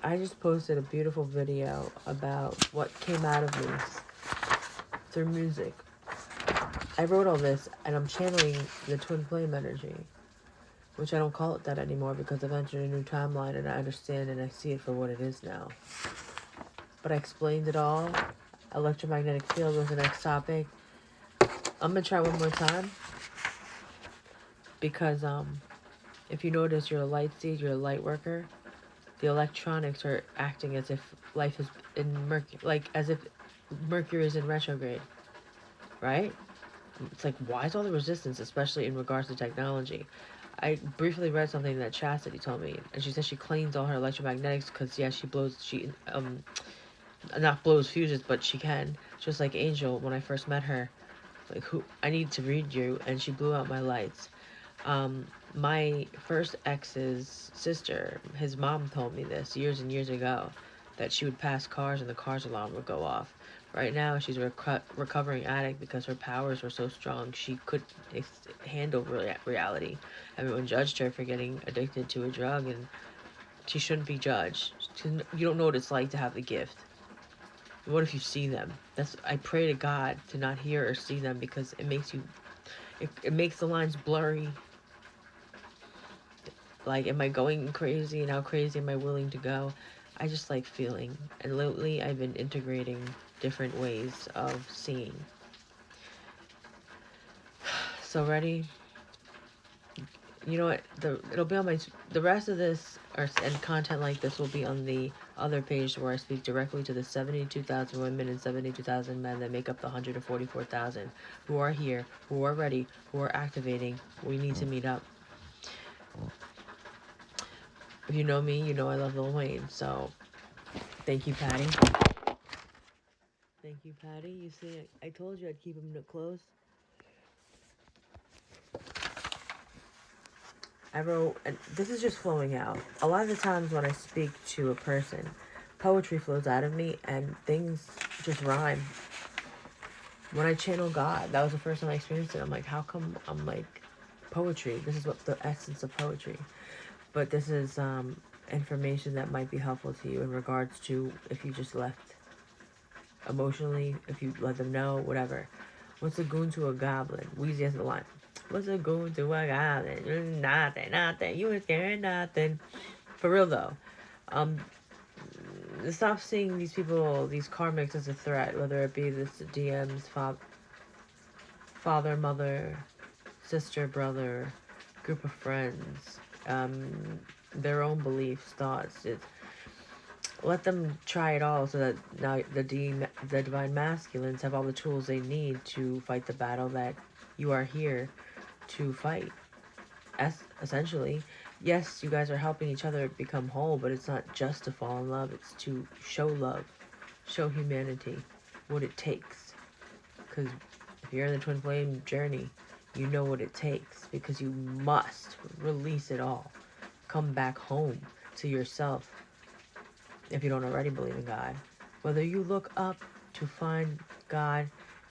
I just posted a beautiful video about what came out of me through music. I wrote all this and I'm channeling the twin flame energy, which I don't call it that anymore because I've entered a new timeline and I understand and I see it for what it is now. But I explained it all. Electromagnetic field was the next topic. I'm gonna try one more time because if you notice, you're a light seed, you're a light worker. The electronics are acting as if life is in Mercury, like as if Mercury is in retrograde, right? It's like, why is all the resistance, especially in regards to technology? I briefly read something that Chastity told me, and she said she cleans all her electromagnetics because, yeah, she not blows fuses, but she can. Just like Angel, when I first met her, like, who, I need to read you, and she blew out my lights. My first ex's sister, his mom told me this years and years ago, that she would pass cars and the car's alarm would go off. Right now, she's a recovering addict because her powers were so strong she could handle reality. Everyone judged her for getting addicted to a drug, and she shouldn't be judged. You don't know what it's like to have the gift. What if you see them? I pray to God to not hear or see them because it makes it makes the lines blurry. Like, am I going crazy, and how crazy am I willing to go? I just like feeling. And lately, I've been integrating different ways of seeing. So ready? You know what? It'll be on the rest of this and content like this will be on the other page where I speak directly to the 72,000 women and 72,000 men that make up the 144,000 who are here, who are ready, who are activating. We need to meet up. If you know me, you know I love Lil Wayne. So thank you, Patty. Thank you, Patty. You see, I told you I'd keep him close. I wrote, and this is just flowing out. A lot of the times when I speak to a person, poetry flows out of me and things just rhyme. When I channel God, that was the first time I experienced it. I'm like, how come I'm like poetry? This is what the essence of poetry. But this is information that might be helpful to you in regards to if you just left emotionally, if you let them know, whatever. What's a goon to a goblin? Wheezy has the line. What's a goon to a goblin? Nothing. You ain't scaring nothing. For real though. Um, Stop seeing these people, these karmics, as a threat, whether it be this DM's father, mother, sister, brother, group of friends, their own beliefs, thoughts. Let them try it all so that now the divine masculines have all the tools they need to fight the battle that you are here to fight. Essentially, yes, you guys are helping each other become whole, but it's not just to fall in love, it's to show love, show humanity, what it takes. Because if you're in the twin flame journey, you know what it takes because you must release it all. Come back home to yourself if you don't already believe in God. Whether you look up to find God,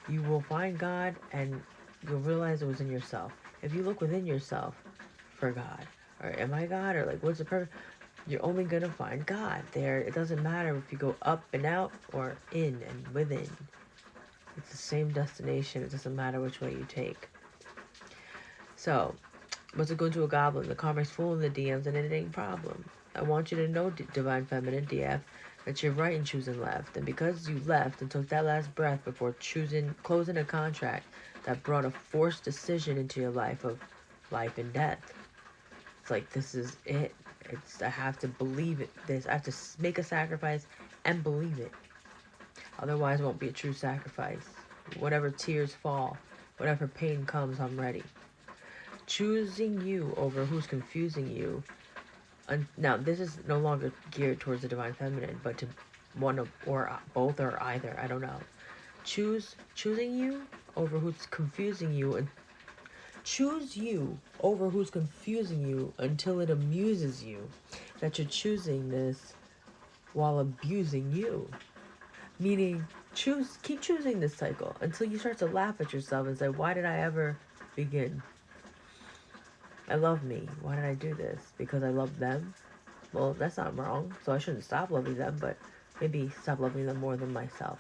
you will find God and you'll realize it was in yourself. If you look within yourself for God, or am I God, or like what's the purpose, you're only gonna find God there. It doesn't matter if you go up and out or in and within. It's the same destination. It doesn't matter which way you take. So, what's it going to a goblin? The karmic's full in the DMs and it ain't a problem. I want you to know, Divine Feminine DF, that you're right in choosing left. And because you left and took that last breath before closing a contract that brought a forced decision into your life of life and death. It's like, this is it. I have to believe it. I have to make a sacrifice and believe it. Otherwise, it won't be a true sacrifice. Whatever tears fall, whatever pain comes, I'm ready. Choosing you over who's confusing you. Now, this is no longer geared towards the divine feminine, but to one of, or both or either. I don't know. Choosing you over who's confusing you, and choose you over who's confusing you until it amuses you that you're choosing this while abusing you. Meaning, keep choosing this cycle until you start to laugh at yourself and say, why did I ever begin? I love me. Why did I do this? Because I love them? Well, that's not wrong. So I shouldn't stop loving them, but maybe stop loving them more than myself.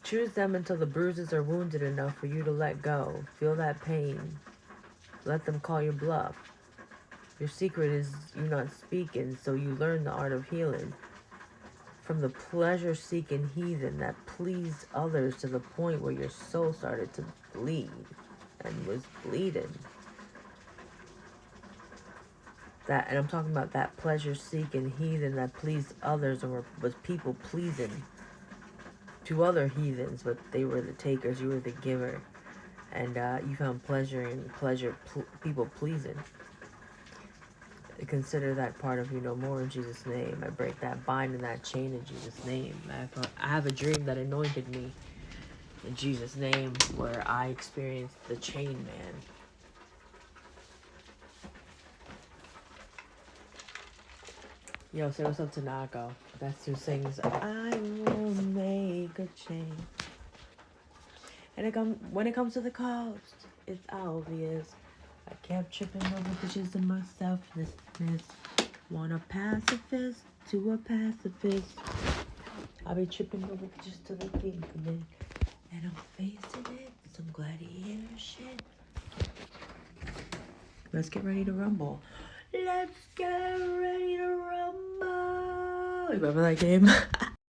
Choose them until the bruises are wounded enough for you to let go. Feel that pain. Let them call your bluff. Your secret is you not speaking, so you learn the art of healing. From the pleasure-seeking heathen that pleased others to the point where your soul started to bleed and was bleeding. That, and I'm talking about that pleasure-seeking heathen that pleased others and was people-pleasing to other heathens, but they were the takers, you were the giver. And you found pleasure in people-pleasing. Consider that part of you no more in Jesus' name. I break that bind and that chain in Jesus' name. I have a dream that anointed me in Jesus' name where I experienced the chain man. Yo, say what's up to Nago. That's who sings I will make a change. And when it comes to the cost, it's obvious. I kept tripping over bitches in my selflessness. Want a pacifist to a pacifist. I'll be tripping over bitches till they think of it. And I'm facing it. Some gladiator shit. Let's get ready to rumble. Let's get ready to rumble. You remember that game?